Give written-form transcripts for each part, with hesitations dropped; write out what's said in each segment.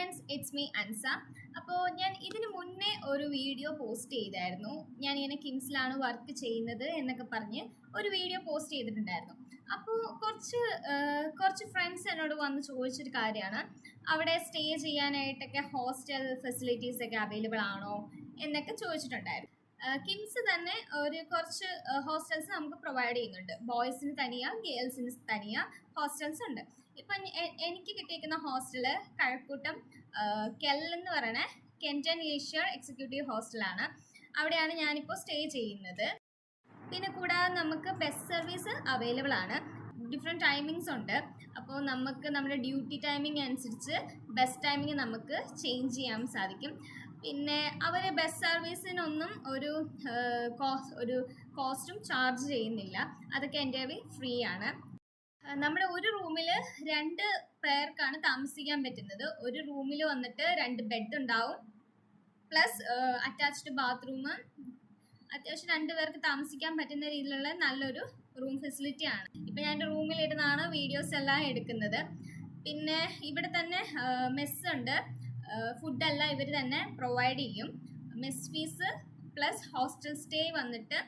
Friends, it's me Ansa. അപ്പോൾ ഞാൻ ഇതിന് മുന്നേ ഒരു വീഡിയോ പോസ്റ്റ് ചെയ്തായിരുന്നു. ഞാൻ ഇങ്ങനെ കിംസിലാണ് വർക്ക് ചെയ്യുന്നത് എന്നൊക്കെ പറഞ്ഞ് ഒരു വീഡിയോ പോസ്റ്റ് ചെയ്തിട്ടുണ്ടായിരുന്നു. അപ്പോൾ കുറച്ച് ഫ്രണ്ട്സ് എന്നോട് വന്ന് ചോദിച്ചൊരു കാര്യമാണ്, അവിടെ സ്റ്റേ ചെയ്യാനായിട്ടൊക്കെ ഹോസ്റ്റൽ ഫെസിലിറ്റീസ് ഒക്കെ അവൈലബിൾ ആണോ എന്നൊക്കെ ചോദിച്ചിട്ടുണ്ടായിരുന്നു. കിംസ് തന്നെ കുറച്ച് ഹോസ്റ്റൽസ് നമുക്ക് പ്രൊവൈഡ് ചെയ്യുന്നുണ്ട്. ബോയ്സിന് തനിயாக, ഗേൾസിന് തനിயாக ഹോസ്റ്റൽസ് ഉണ്ട്. ഇപ്പം എനിക്ക് കിട്ടിയിരിക്കുന്ന ഹോസ്റ്റല് കഴക്കൂട്ടം കെൽ എന്ന് പറയുന്ന കെൻറ്റൻ ഏഷ്യർ എക്സിക്യൂട്ടീവ് ഹോസ്റ്റലാണ്. അവിടെയാണ് ഞാനിപ്പോൾ സ്റ്റേ ചെയ്യുന്നത്. പിന്നെ കൂടാതെ നമുക്ക് ബസ് സർവീസ് അവൈലബിൾ ആണ്. ഡിഫറെൻറ്റ് ടൈമിങ്സ് ഉണ്ട്. അപ്പോൾ നമുക്ക് നമ്മുടെ ഡ്യൂട്ടി ടൈമിംഗ് അനുസരിച്ച് ബസ് ടൈമിംഗ് നമുക്ക് ചേഞ്ച് ചെയ്യാൻ സാധിക്കും. പിന്നെ അവർ ബസ് സർവീസിനൊന്നും ഒരു കോസ്റ്റും ചാർജ് ചെയ്യുന്നില്ല. അതൊക്കെ എൻ്റെലി ഫ്രീ ആണ്. നമ്മുടെ ഒരു റൂമിൽ 2 പേർക്കാണ് താമസിക്കാൻ പറ്റുന്നത്. ഒരു റൂമിൽ വന്നിട്ട് 2 ബെഡ് ഉണ്ടാവും, പ്ലസ് അറ്റാച്ച്ഡ് ബാത്റൂം. അത്യാവശ്യം 2 പേർക്ക് താമസിക്കാൻ പറ്റുന്ന രീതിയിലുള്ള നല്ലൊരു റൂം ഫെസിലിറ്റി ആണ്. ഇപ്പം ഞാൻ എൻ്റെ റൂമിലിരുന്നാണ് വീഡിയോസ് എല്ലാം എടുക്കുന്നത്. പിന്നെ ഇവിടെ തന്നെ മെസ്സ് ഉണ്ട്. ഫുഡെല്ലാം ഇവർ തന്നെ പ്രൊവൈഡ് ചെയ്യും. Mess fees plus hostel stay വന്നിട്ട്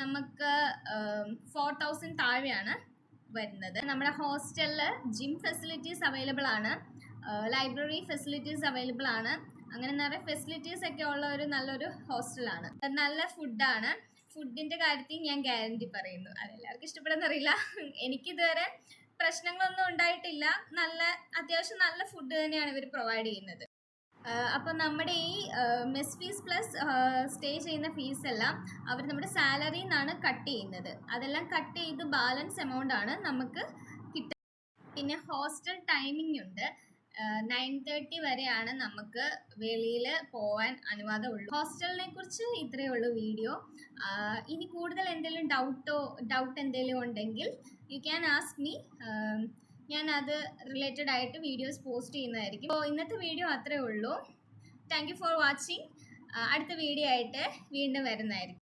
നമുക്ക് 4000 താഴെയാണ് വരുന്നത്. നമ്മുടെ ഹോസ്റ്റലിൽ ജിം ഫെസിലിറ്റീസ് അവൈലബിൾ ആണ്, ലൈബ്രറി ഫെസിലിറ്റീസ് അവൈലബിൾ ആണ്. അങ്ങനെ നിറയെ ഫെസിലിറ്റീസ് ഒക്കെ ഉള്ള ഒരു നല്ലൊരു ഹോസ്റ്റലാണ്. നല്ല ഫുഡാണ്. ഫുഡിൻ്റെ കാര്യത്തിൽ ഞാൻ ഗ്യാരണ്ടി പറയുന്നു. അതെല്ലാവർക്കും ഇഷ്ടപ്പെടുന്നറിയില്ല. എനിക്കിതുവരെ പ്രശ്നങ്ങളൊന്നും ഉണ്ടായിട്ടില്ല. അത്യാവശ്യം നല്ല ഫുഡ് തന്നെയാണ് ഇവർ പ്രൊവൈഡ് ചെയ്യുന്നത്. അപ്പോൾ നമ്മുടെ ഈ മെസ് ഫീസ് പ്ലസ് സ്റ്റേ ചെയ്യുന്ന ഫീസ് എല്ലാം അവർ നമ്മുടെ സാലറിയിൽ നിന്നാണ് കട്ട് ചെയ്യുന്നത്. അതെല്ലാം കട്ട് ചെയ്ത് ബാലൻസ് എമൗണ്ട് ആണ് നമുക്ക് കിട്ടുന്നത്. പിന്നെ ഹോസ്റ്റൽ ടൈമിംഗ് ഉണ്ട്. 9:30 വരെയാണ് നമുക്ക് വെളിയിൽ പോകാൻ അനുവാദമുള്ളൂ. ഹോസ്റ്റലിനെ കുറിച്ച് ഇത്രയേ ഉള്ളൂ വീഡിയോ. ഇനി കൂടുതൽ എന്തെങ്കിലും ഡൗട്ട് എന്തെങ്കിലും ഉണ്ടെങ്കിൽ യു ക്യാൻ ആസ്ക് മീ. ഞാൻ അത് റിലേറ്റഡ് ആയിട്ട് വീഡിയോസ് പോസ്റ്റ് ചെയ്യുന്നതായിരിക്കും. അപ്പോൾ ഇന്നത്തെ വീഡിയോ അത്രയേ ഉള്ളൂ. Thank you for watching. അടുത്ത വീഡിയോ ആയിട്ട് വീണ്ടും വരുന്നതായിരിക്കും.